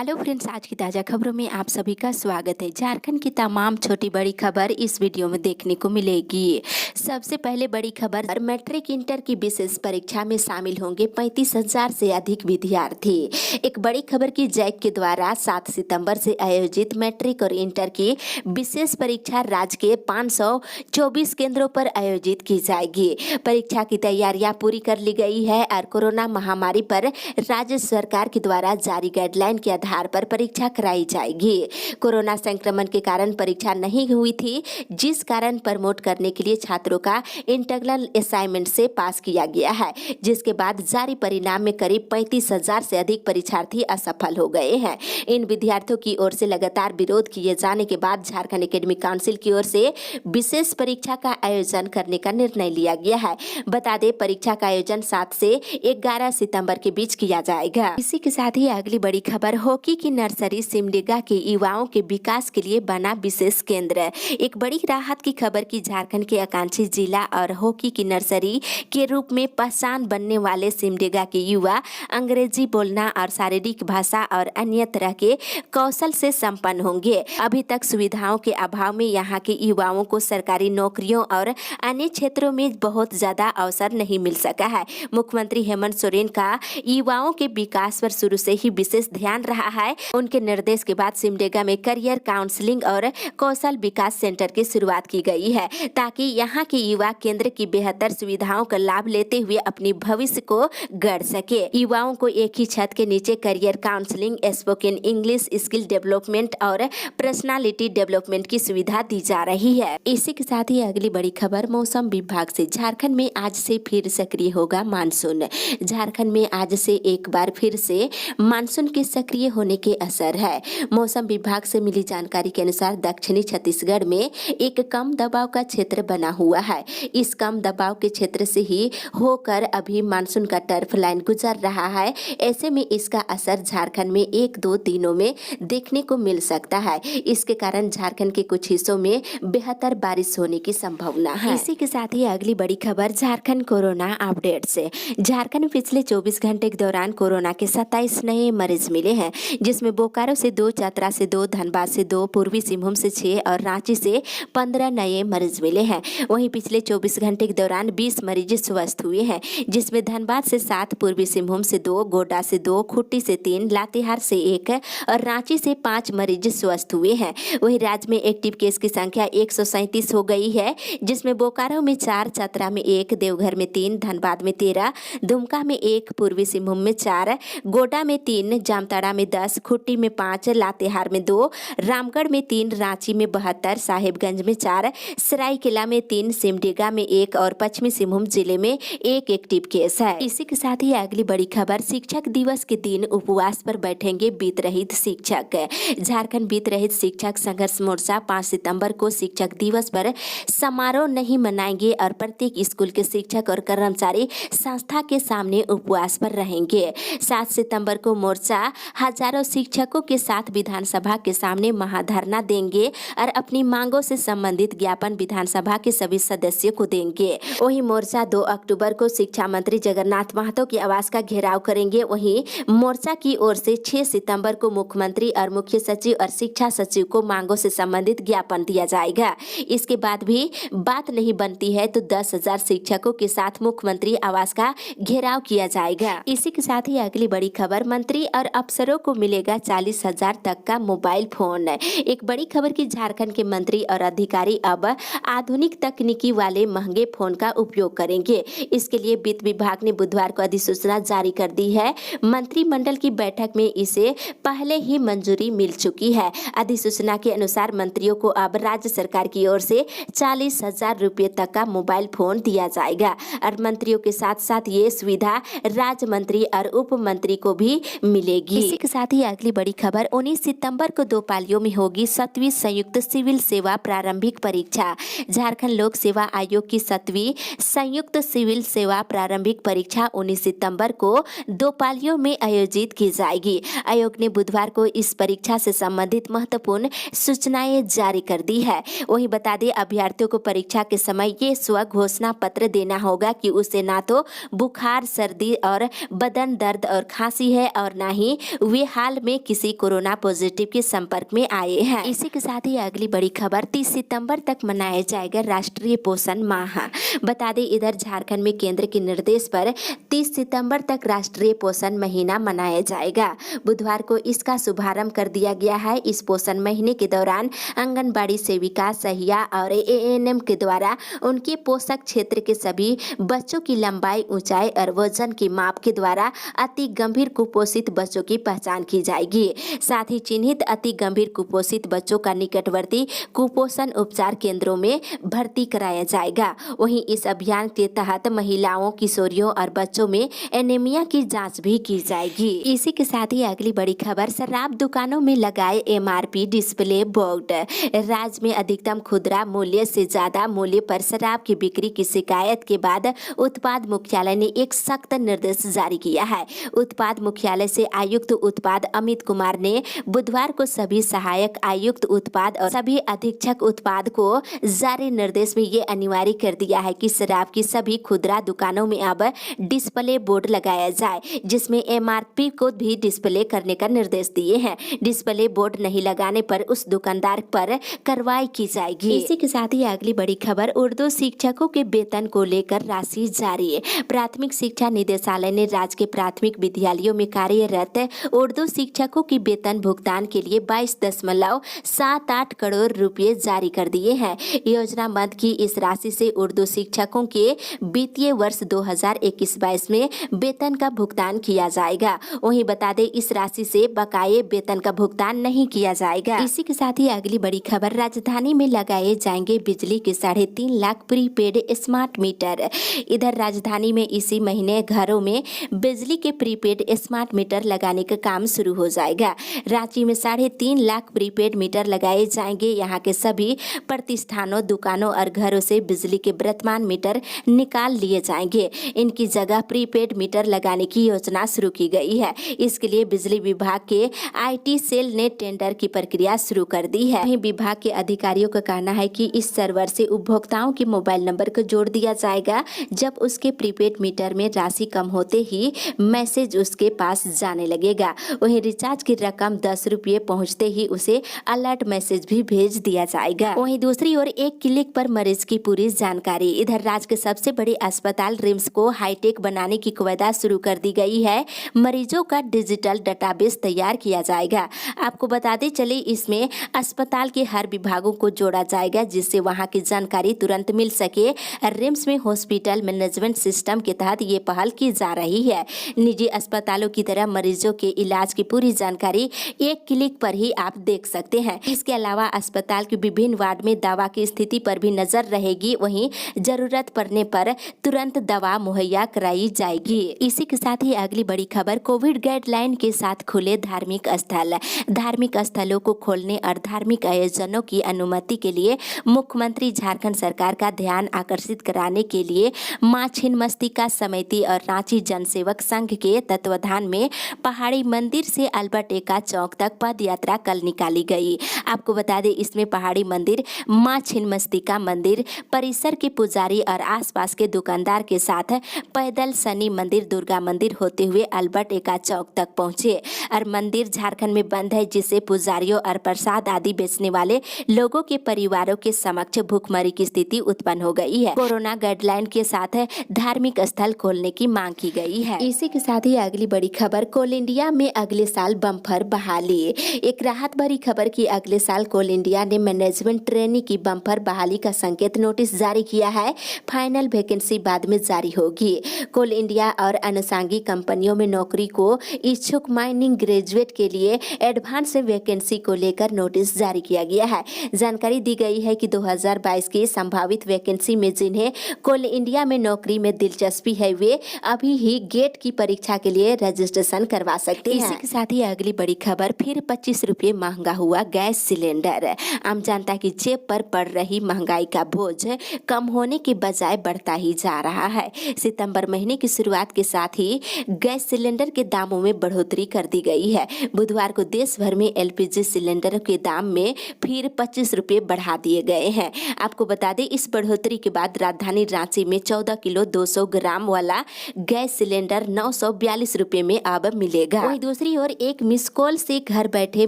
Hello friends, आज की ताज़ा खबरों में आप सभी का स्वागत है। झारखंड की तमाम छोटी बड़ी खबर इस वीडियो में देखने को मिलेगी। सबसे पहले बड़ी खबर, मैट्रिक इंटर की विशेष परीक्षा में शामिल होंगे 35,000 से अधिक विद्यार्थी। एक बड़ी खबर की जैक के द्वारा 7 सितंबर से आयोजित मैट्रिक और इंटर की विशेष परीक्षा राज्य के 524 केंद्रों पर आयोजित की जाएगी। परीक्षा की तैयारियां पूरी कर ली गई है और कोरोना महामारी पर राज्य सरकार के द्वारा जारी गाइडलाइन के आधार पर परीक्षा कराई जाएगी। कोरोना संक्रमण के कारण परीक्षा नहीं हुई थी, जिस कारण प्रमोट करने के लिए छात्रों का इंटरनल असाइनमेंट से पास किया गया है, जिसके बाद जारी परिणाम में करीब 35,000 से अधिक परीक्षार्थी असफल हो गए हैं। इन विद्यार्थियों की ओर से लगातार विरोध किए जाने के बाद झारखंड एकेडमिक काउंसिल की ओर से विशेष परीक्षा का आयोजन करने का निर्णय लिया गया है। बता दें, परीक्षा का आयोजन 7 से 11 सितंबर के बीच किया जाएगा। इसी के साथ ही अगली बड़ी खबर, हॉकी की नर्सरी सिमडेगा के युवाओं के विकास के लिए बना विशेष केंद्र। एक बड़ी राहत की खबर की झारखंड के आकांक्षी जिला और हॉकी की नर्सरी के रूप में पहचान बनने वाले सिमडेगा के युवा अंग्रेजी बोलना और शारीरिक भाषा और अन्य तरह के कौशल से संपन्न होंगे। अभी तक सुविधाओं के अभाव में यहाँ के युवाओं को सरकारी नौकरियों और अन्य क्षेत्रों में बहुत ज्यादा अवसर नहीं मिल सका है। मुख्यमंत्री हेमंत सोरेन का युवाओं के विकास पर शुरू से ही विशेष ध्यान रहा है। उनके निर्देश के बाद सिमडेगा में करियर काउंसलिंग और कौशल विकास सेंटर की शुरुआत की गई है, ताकि यहाँ के युवा केंद्र की बेहतर सुविधाओं का लाभ लेते हुए अपनी भविष्य को गढ़ सके। युवाओं को एक ही छत के नीचे career counselling, spoken English skill development और पर्सनालिटी डेवलपमेंट की सुविधा दी जा रही है। इसी के साथ ही अगली बड़ी खबर, मौसम विभाग से, झारखंड में आज से फिर सक्रिय होगा मानसून। झारखंड में आज से एक बार फिर से मानसून के सक्रिय होने के असर है। मौसम विभाग से मिली जानकारी के अनुसार दक्षिणी छत्तीसगढ़ में एक कम दबाव का क्षेत्र बना हुआ है। इस कम दबाव के क्षेत्र से ही होकर अभी मानसून का टर्फ लाइन गुजर रहा है। ऐसे में इसका असर झारखंड में 1-2 दिनों में देखने को मिल सकता है। इसके कारण झारखंड के कुछ हिस्सों में बेहतर बारिश होने की संभावना है। इसी के साथ ही अगली बड़ी खबर, झारखंड कोरोना अपडेट से। झारखंड में पिछले 24 घंटे के दौरान कोरोना के 27 नए मरीज मिले हैं, जिसमें बोकारो से 2, चतरा से 2, धनबाद से 2, पूर्वी सिंहभूम से 6 और रांची से 15 नए मरीज मिले हैं। वहीं पिछले 24 घंटे के दौरान 20 मरीज स्वस्थ हुए हैं, जिसमें धनबाद से 7, पूर्वी सिंहभूम से 2, गोड्डा से 2, खूंटी से 3, लातेहार से 1 और रांची से 5 मरीज स्वस्थ हुए हैं। वहीं राज्य में एक्टिव केस की संख्या 137 हो गई है, जिसमें बोकारो में 4, चतरा में 1, देवघर में 3, धनबाद में 13, दुमका में 1, पूर्वी सिंहभूम में 4, गोड्डा में 3, जामताड़ा में 10, खूंटी में 5, लातेहार में 2, रामगढ़ में 3, रांची में 72, साहिबगंज में 4, सरायकेला में 3, सिमडेगा में 1 और पश्चिमी सिंहभूम जिले में 1 एक्टिव केस है। इसी के साथ ही अगली बड़ी खबर, शिक्षक दिवस के दिन उपवास पर बैठेंगे बीत रहित शिक्षक। झारखंड बीत रहित शिक्षक संघर्ष मोर्चा 5 सितंबर को शिक्षक दिवस पर समारोह नहीं मनाएंगे और प्रत्येक स्कूल के शिक्षक और कर्मचारी संस्था के सामने उपवास पर रहेंगे। 7 सितंबर को मोर्चा हजारों शिक्षकों के साथ विधानसभा के सामने महाधरना देंगे और अपनी मांगों से संबंधित ज्ञापन विधानसभा के सभी सदस्यों को देंगे। वहीं मोर्चा 2 अक्टूबर को शिक्षा मंत्री जगन्नाथ महतो के आवास का घेराव करेंगे। वहीं मोर्चा की ओर से 6 सितंबर को मुख्यमंत्री और मुख्य सचिव और शिक्षा सचिव को मांगों से संबंधित ज्ञापन दिया जाएगा। इसके बाद भी बात नहीं बनती है तो 10,000 शिक्षकों के साथ मुख्यमंत्री आवास का घेराव किया जाएगा। इसी के साथ ही अगली बड़ी खबर, मंत्री और अफसरों को मिलेगा 40,000 तक का मोबाइल फोन। एक बड़ी खबर की झारखंड के मंत्री और अधिकारी अब आधुनिक तकनीकी वाले महंगे फोन का उपयोग करेंगे। इसके लिए वित्त विभाग ने बुधवार को अधिसूचना जारी कर दी है। मंत्रिमंडल की बैठक में इसे पहले ही मंजूरी मिल चुकी है। अधिसूचना के अनुसार मंत्रियों को अब राज्य सरकार की ओर से 40,000 रुपये तक का मोबाइल फोन दिया जाएगा और मंत्रियों के साथ साथ ये सुविधा राज्य मंत्री और उप मंत्री को भी मिलेगी। इसी के साथ ही अगली बड़ी खबर, 19 सितंबर को 2 पालियों में होगी 7वीं संयुक्त सिविल सेवा प्रारंभिक परीक्षा। झारखंड लोक सेवा आयोग की 7वीं संयुक्त सिविल सेवा प्रारंभिक परीक्षा 19 सितंबर को 2 पालियों में आयोजित की जाएगी। आयोग ने बुधवार को इस परीक्षा से संबंधित महत्वपूर्ण सूचनाएं जारी कर दी है। वहीं बता दें, अभ्यर्थियों को परीक्षा के समय ये स्व घोषणा पत्र देना होगा कि उसे ना तो बुखार, सर्दी और बदन दर्द और खांसी है और ना ही वे हाल में किसी कोरोना पॉजिटिव के संपर्क में आए हैं। इसी के साथ ही अगली बड़ी खबर, 30 सितंबर तक मनाया जाएगा राष्ट्रीय पोषण माह। बता दें, इधर झारखंड में केंद्र के निर्देश पर 30 सितंबर तक राष्ट्रीय पोषण महीना मनाया जाएगा। बुधवार को इसका शुभारंभ कर दिया गया है। इस पोषण महीने के दौरान आंगनबाड़ी सेविका, सहिया और एएनएम के द्वारा उनके पोषक क्षेत्र के सभी बच्चों की लंबाई, ऊंचाई और वजन की माप के द्वारा अति गंभीर कुपोषित बच्चों की पहचान की जाएगी। साथ ही चिन्हित अति गंभीर कुपोषित बच्चों का निकटवर्ती कुपोषण उपचार केंद्रों में भर्ती कराया जाएगा। वहीं इस अभियान के तहत महिलाओं, किशोरियों और बच्चों में एनीमिया की जांच भी की जाएगी। इसी के साथ ही अगली बड़ी खबर, शराब दुकानों में लगाए एमआरपी डिस्प्ले बोर्ड। राज्य में अधिकतम खुदरा मूल्य से ज्यादा मूल्य पर शराब की बिक्री की शिकायत के बाद उत्पाद मुख्यालय ने एक सख्त निर्देश जारी किया है। उत्पाद मुख्यालय से आयुक्त उत्पाद अमित कुमार ने बुधवार को सभी सहायक आयुक्त उत्पाद और सभी अधीक्षक उत्पाद को जारी निर्देश में ये अनिवार्य कर दिया है कि शराब की सभी खुदरा दुकानों में अब डिस्प्ले बोर्ड लगाया जाए, जिसमें एमआरपी को भी डिस्प्ले करने का निर्देश दिए हैं। डिस्प्ले बोर्ड नहीं लगाने पर उस दुकानदार पर कार्रवाई की जाएगी। इसी के साथ ही अगली बड़ी खबर, उर्दू शिक्षकों के वेतन को लेकर राशि जारी। प्राथमिक शिक्षा निदेशालय ने राज्य के प्राथमिक विद्यालयों में कार्यरत उर्दू शिक्षकों की वेतन भुगतान के लिए 22.78 करोड़ रुपए जारी कर दिए हैं। योजना मद की इस राशि से उर्दू शिक्षकों के वित्तीय वर्ष 2021-22 में वेतन का भुगतान किया जाएगा। वहीं बता दें, इस राशि से बकाये वेतन का भुगतान नहीं किया जाएगा। इसी के साथ ही अगली बड़ी खबर, राजधानी में लगाए जाएंगे बिजली के 3.5 लाख प्रीपेड स्मार्ट मीटर। इधर राजधानी में इसी महीने घरों में बिजली के प्रीपेड स्मार्ट मीटर लगाने का काम शुरू हो जाएगा। रांची में 3.5 लाख प्रीपेड मीटर लगाए जाएंगे। यहाँ के सभी प्रतिष्ठानों, दुकानों और घरों से बिजली के वर्तमान मीटर निकाल लिए जाएंगे। इनकी जगह प्रीपेड मीटर लगाने की योजना शुरू की गई है। इसके लिए बिजली विभाग के आईटी सेल ने टेंडर की प्रक्रिया शुरू कर दी है। वहीं विभाग के अधिकारियों का कहना है कि इस सर्वर से उपभोक्ताओं के मोबाइल नंबर को जोड़ दिया जाएगा। जब उसके प्रीपेड मीटर में राशि कम होते ही मैसेज उसके पास जाने लगेगा। वहीं रिचार्ज की रकम 10 रुपये पहुँचते ही उसे अलर्ट मैसेज भी भेज दिया जाएगा। वहीं दूसरी ओर एक क्लिक पर मरीज की पूरी जानकारी। इधर राज्य के सबसे बड़े अस्पताल रिम्स को हाईटेक बनाने की कवायद शुरू कर दी गई है। मरीजों का डिजिटल डेटाबेस तैयार किया जाएगा। आपको बताते चले, इसमें अस्पताल के हर विभागों को जोड़ा जाएगा, जिससे वहां की जानकारी तुरंत मिल सके। रिम्स में हॉस्पिटल मैनेजमेंट सिस्टम के तहत ये पहल की जा रही है। निजी अस्पतालों की तरह मरीजों के इलाज की पूरी जानकारी एक क्लिक पर ही आप देख सकते हैं। इसके अलावा अस्पताल के विभिन्न वार्ड में दवा की स्थिति पर भी नजर रहेगी। वहीं जरूरत पड़ने पर तुरंत दवा मुहैया कराई जाएगी। इसी के साथ ही अगली बड़ी खबर, कोविड गाइडलाइन के साथ खुले धार्मिक स्थल। धार्मिक स्थलों को खोलने और धार्मिक आयोजनों की अनुमति के लिए मुख्यमंत्री झारखंड सरकार का ध्यान आकर्षित कराने के लिए मां छिन्नमस्तिका समिति और रांची जनसेवक संघ के तत्वाधान में पहाड़ी मंदिर से अल्बर्ट एक्का चौक तक पद यात्रा कल निकाली गई। आपको बता दें, इसमें पहाड़ी मंदिर, मां छिन्नमस्तिका मंदिर परिसर के पुजारी और आसपास के दुकानदार के साथ पैदल शनि मंदिर, दुर्गा मंदिर होते हुए अल्बर्ट एक्का चौक तक पहुंचे। और मंदिर झारखंड में बंद है, जिससे पुजारियों और प्रसाद आदि बेचने वाले लोगों के परिवारों के समक्ष भूखमरी की स्थिति उत्पन्न हो गई है। कोरोना गाइडलाइन के साथ धार्मिक स्थल खोलने की मांग की गई है। इसी के साथ ही अगली बड़ी खबर, कोल इंडिया में अगले साल बम्पर बहाली। एक राहत भरी खबर की अगले साल कोल इंडिया ने मैनेजमेंट ट्रेनी की बम्पर बहाली का संकेत नोटिस जारी किया है। फाइनल वैकेंसी बाद में जारी होगी। कोल इंडिया और अनुषंगी कंपनियों में नौकरी को इच्छुक माइनिंग ग्रेजुएट के लिए एडवांस वैकेंसी को लेकर नोटिस जारी किया गया है। जानकारी दी गई है कि 2022 की संभावित वैकेंसी में जिन्हें कोल इंडिया में नौकरी में दिलचस्पी है, वे अभी ही गेट की परीक्षा के लिए रजिस्ट्रेशन करवा सकते हैं। इसी के साथ ही अगली बड़ी खबर, फिर 25 रुपये महंगा हुआ गैस सिलेंडर। आम जनता की जेब पर पड़ रही महंगाई का बोझ कम होने के बजाय बढ़ता ही जा रहा है। सितंबर महीने की शुरुआत के साथ ही गैस सिलेंडर के दामों में बढ़ोतरी कर दी गई है। बुधवार को देश भर में एलपीजी सिलेंडर के दाम में फिर 25 रुपये बढ़ा दिए गए हैं। आपको बता दें, इस बढ़ोतरी के बाद राजधानी रांची में 14 किलो 200 ग्राम वाला गैस सिलेंडर 942 रुपये में अब मिलेगा। वहीं दूसरी ओर एक मिस कॉल से घर बैठे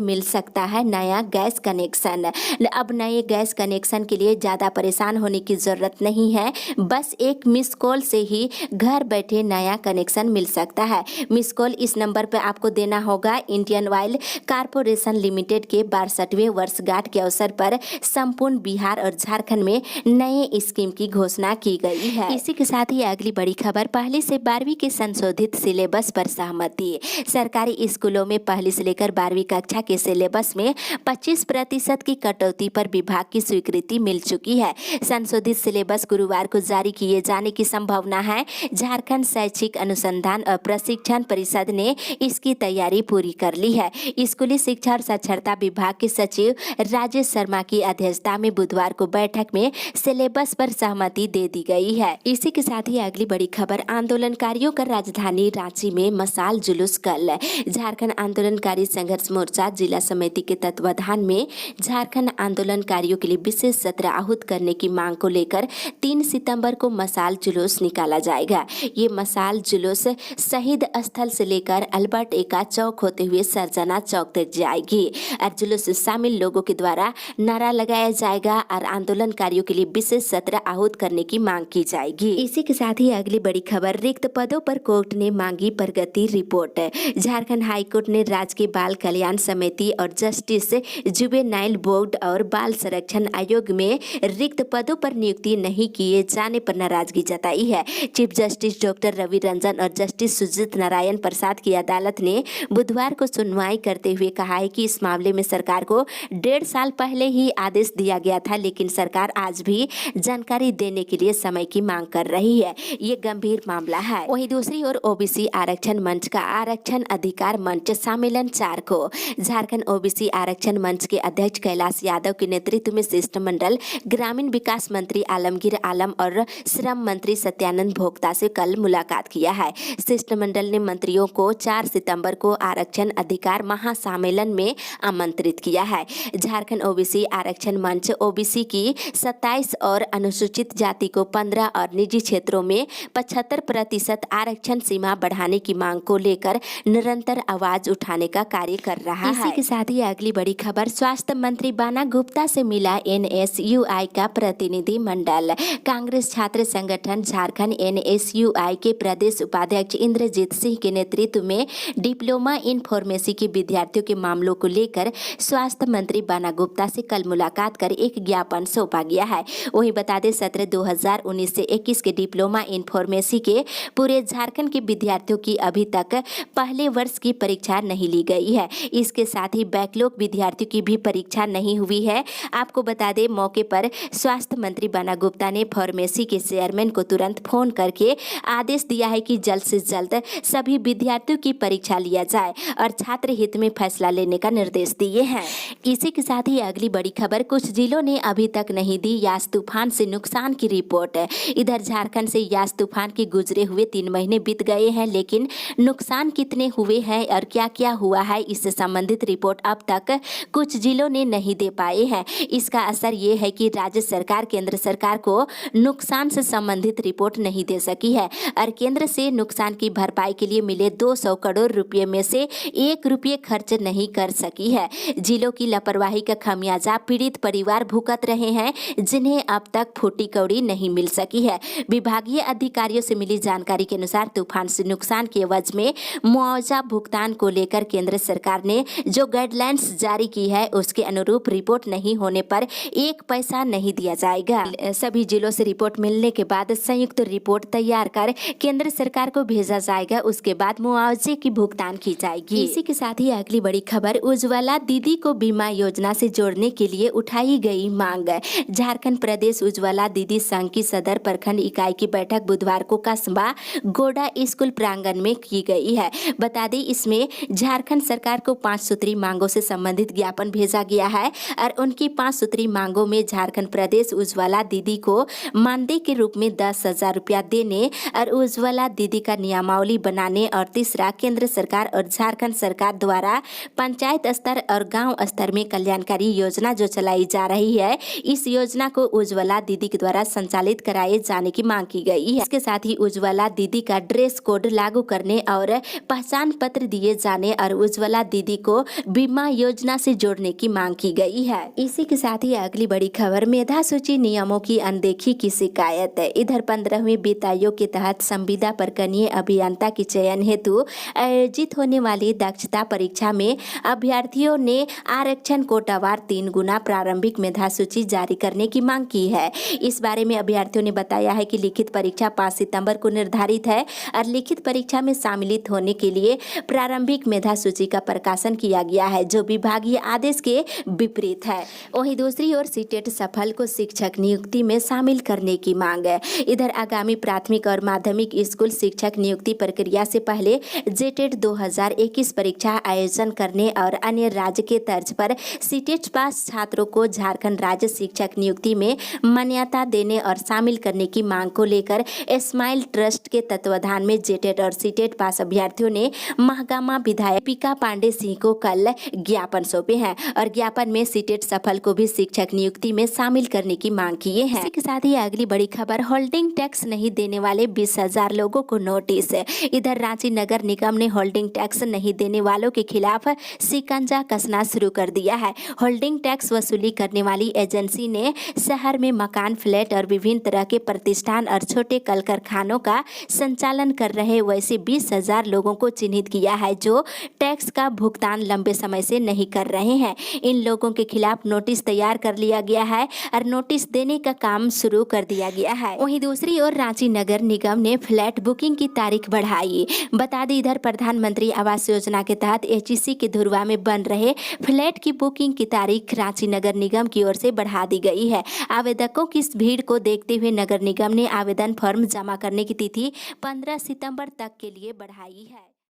मिल सकता है नया गैस कनेक्शन। अब नए गैस कनेक्शन के लिए ज़्यादा परेशान होने की ज़रूरत नहीं है, बस एक मिस कॉल से ही घर बैठे नया कनेक्शन मिल सकता है। मिस कॉल इस नंबर पर आपको देना होगा। इंडियन ऑयल कॉरपोरेशन लिमिटेड के 62वें वर्षगांठ के अवसर पर संपूर्ण बिहार और झारखंड में नए स्कीम की घोषणा की गई है। इसी के साथ ही अगली बड़ी खबर, पहली से 12वीं के संशोधित सिलेबस पर सहमति। सरकारी स्कूलों में पहली से लेकर 12वीं कक्षा के सिलेबस में 25% की कटौती पर विभाग की स्वीकृति मिल चुकी है। संशोधित सिलेबस गुरुवार को जारी किए जाने की संभावना है। झारखंड शैक्षिक अनुसंधान और प्रशिक्षण परिषद ने इसकी तैयारी पूरी कर ली है। स्कूली शिक्षा और साक्षरता विभाग के सचिव राजेश शर्मा की अध्यक्षता में बुधवार को बैठक में सिलेबस पर सहमति दे दी गई है। इसी के साथ ही अगली बड़ी खबर, आंदोलनकारियों का राजधानी रांची में मशाल जुलूस कल। झारखंड आंदोलनकारी संघर्ष मोर्चा जिला समिति के तत्वाधान में झारखंड आंदोलनकारियों के लिए विशेष सत्र आहूत करने की मांग को लेकर 3 सितंबर को मशाल जुलूस निकाला जाएगा। ये मशाल जुलूस शहीद स्थल से लेकर अल्बर्ट एक्का चौक होते हुए सरजना चौक तक जाएगी और जुलूस में शामिल लोगों के द्वारा नारा लगाया जाएगा और आंदोलनकारियों के लिए विशेष सत्र आहूत करने की मांग की जाएगी। इसी के साथ ही अगली बड़ी खबर, रिक्त पदों पर कोर्ट ने मांगी प्रगति रिपोर्ट। झारखंड हाईकोर्ट ने राज्य के बाल कल्याण समिति और जस्टिस जुवेनाइल बोर्ड और बाल संरक्षण आयोग में रिक्त पदों पर नियुक्ति नहीं किए जाने पर नाराजगी जताई है। Chief justice doctor Ravi Ranjan और जस्टिस सुजीत नारायण प्रसाद की अदालत ने बुधवार को सुनवाई करते हुए कहा है कि इस मामले में सरकार को 1.5 साल पहले ही आदेश दिया गया था, लेकिन सरकार आज भी जानकारी देने के लिए समय की मांग कर रही है। ये गंभीर मामला है। वहीं दूसरी ओर ओबीसी आरक्षण मंच का आरक्षण अधिकार मंच सम्मेलन 4 को झारखंड ओबीसी आरक्षण मंच के अध्यक्ष कैलाश यादव के नेतृत्व में शिष्टमंडल ग्रामीण विकास मंत्री आलमगीर आलम और श्रम मंत्री सत्यानंद भोक्ता से कल मुलाकात किया है। शिष्टमंडल ने मंत्रियों को 4 सितंबर को आरक्षण अधिकार महासम्मेलन में आमंत्रित किया है। झारखंड ओबीसी आरक्षण मंच ओबीसी की 27 और अनुसूचित जाति को 15 और निजी क्षेत्रों में 75% आरक्षण सीमा बढ़ाने की मांग को लेकर निरंतर आवाज उठाने का कार्य कर रहा है। इसी के साथ ही अगली बड़ी खबर, स्वास्थ्य मंत्री बाना गुप्ता से मिला एनएसयूआई का प्रतिनिधि मंडल। कांग्रेस छात्र संगठन झारखंड एनएसयूआई के प्रदेश उपाध्यक्ष इंद्रजीत सिंह के नेतृत्व में डिप्लोमा इन फार्मेसी के विद्यार्थियों के मामलों को लेकर स्वास्थ्य मंत्री बाना गुप्ता से कल मुलाकात कर एक ज्ञापन सौंपा गया है। वहीं बता दें, सत्र 2019 से 21 के डिप्लोमा इन फार्मेसी के पूरे झारखंड के विद्यार्थियों की अभी तक पहले वर्ष की परीक्षा नहीं ली गई है। इसके साथ ही बैकलॉग विद्यार्थियों की भी परीक्षा नहीं हुई है। आपको बता दें, मौके पर स्वास्थ्य मंत्री बाना गुप्ता ने फार्मेसी के चेयरमैन को तुरंत फोन करके आदेश दिया है कि जल्द से जल्द सभी विद्यार्थियों की परीक्षा लिया जाए और छात्र हित में फैसला लेने का निर्देश दिए हैं। इसी के साथ ही अगली बड़ी खबर, कुछ जिलों ने अभी तक नहीं दी यास तूफान से नुकसान की रिपोर्ट। इधर झारखंड से यास तूफान के गुजरे हुए 3 महीने बीत गए हैं, लेकिन नुकसान कितने हुए हैं और क्या क्या हुआ है, इससे संबंधित रिपोर्ट अब तक कुछ जिलों ने नहीं दे पाए हैं। इसका असर ये है कि राज्य सरकार केंद्र सरकार को नुकसान से संबंधित रिपोर्ट नहीं दे सकी है और केंद्र से नुकसान की भरपाई के लिए मिले 200 करोड़ रुपये में से 1 रुपये खर्च नहीं कर सकी है। जिलों की लापरवाही का खमियाजा पीड़ित परिवार भुगत रहे हैं, जिन्हें अब तक फूटी कौड़ी नहीं मिल सकी है। विभागीय अधिकारियों से मिली जानकारी के अनुसार तूफान से नुकसान के एवज में मुआवजा भुगतान को लेकर केंद्र सरकार ने जो गाइडलाइंस जारी की है, उसके अनुरूप रिपोर्ट नहीं होने पर 1 पैसा नहीं दिया जाएगा। सभी जिलों से रिपोर्ट मिलने के बाद संयुक्त रिपोर्ट तैयार कर केंद्र सरकार को भेजा जाएगा। उसके बाद मुआवजे की भुगतान की जाएगी। इसी के साथ ही अगली बड़ी खबर, उज्ज्वला दीदी को बीमा योजना से जोड़ने के लिए उठाई गई मांग। झारखंड प्रदेश उज्ज्वला दीदी संघ की सदर प्रखंड इकाई की बैठक बुधवार को कस्बा गोडा स्कूल प्रांगण में की गई है। बता दें, इसमें झारखंड सरकार को 5 सूत्री मांगों से संबंधित ज्ञापन भेजा गया है और उनकी 5 सूत्री मांगों में झारखंड प्रदेश उज्ज्वला दीदी को मानदेय के रूप में 10,000 रुपया देने और उज्ज्वला दीदी का नियमावली बनाने और तीसरा, केंद्र सरकार और झारखंड सरकार द्वारा पंचायत स्तर और गांव स्तर में कल्याणकारी योजना जो चलाई जा रही है, इस योजना को उज्ज्वला दीदी के द्वारा संचालित कराए जाने की मांग की गई है। इसके साथ ही उज्ज्वला दीदी का ड्रेस कोड लागू करने और पहचान पत्र पत्र दिए जाने और उज्ज्वला दीदी को बीमा योजना से जोड़ने की मांग की गई है। इसी के साथ ही अगली बड़ी खबर, मेधा सूची नियमों की अनदेखी की शिकायत है। इधर 15वीं वित्त आयोग के तहत संविदा पर कनीय अभियंता के चयन हेतु आयोजित होने वाली दक्षता परीक्षा में अभ्यर्थियों ने आरक्षण कोटावार 3 गुना प्रारंभिक मेधा सूची जारी करने की मांग की है। इस बारे में अभ्यर्थियों ने बताया है कि लिखित परीक्षा 5 सितंबर को निर्धारित है और लिखित परीक्षा में शामिलित होने के लिए प्रारंभिक मेधा सूची का प्रकाशन किया गया है, जो विभागीय आदेश के विपरीत है। वहीं दूसरी ओर सीटेट सफल को शिक्षक नियुक्ति में शामिल करने की मांग है। इधर आगामी प्राथमिक और माध्यमिक स्कूल शिक्षक नियुक्ति प्रक्रिया से पहले जेटेट 2021 परीक्षा आयोजन करने और अन्य राज्य के तर्ज पर सीटेट पास छात्रों को झारखंड राज्य शिक्षक नियुक्ति में मान्यता देने और शामिल करने की मांग को लेकर स्माइल ट्रस्ट के तत्वाधान में जेटेट और सीटेट पास अभ्यर्थियों ने महागामा विधायक पीका पांडे सिंह को कल ज्ञापन सौंपे हैं और ज्ञापन में सीटेट सफल को भी शिक्षक नियुक्ति में शामिल करने की मांग किए हैं। इसके साथ ही अगली बड़ी खबर, होल्डिंग टैक्स नहीं देने वाले 20,000 लोगों को नोटिस। इधर रांची नगर निगम ने होल्डिंग टैक्स नहीं देने वालों के खिलाफ शिकंजा कसना शुरू कर दिया है। होल्डिंग टैक्स वसूली करने वाली एजेंसी ने शहर में मकान, फ्लैट और विभिन्न तरह के प्रतिष्ठान और छोटे कल कारखानों का संचालन कर रहे वैसे 20,000 लोगों को चिन्हित किया है जो टैक्स का भुगतान लंबे समय से नहीं कर रहे हैं। इन लोगों के खिलाफ नोटिस तैयार कर लिया गया है और नोटिस देने का काम शुरू कर दिया गया है। वहीं दूसरी ओर रांची नगर निगम ने फ्लैट बुकिंग की तारीख बढ़ाई। बता दें, इधर प्रधानमंत्री आवास योजना के तहत एचईसी के धुरवा में बन रहे फ्लैट की बुकिंग की तारीख रांची नगर निगम की ओर से बढ़ा दी गई है। आवेदकों की इस भीड़ को देखते हुए नगर निगम ने आवेदन फॉर्म जमा करने की तिथि 15 सितंबर तक के लिए बढ़ाई है।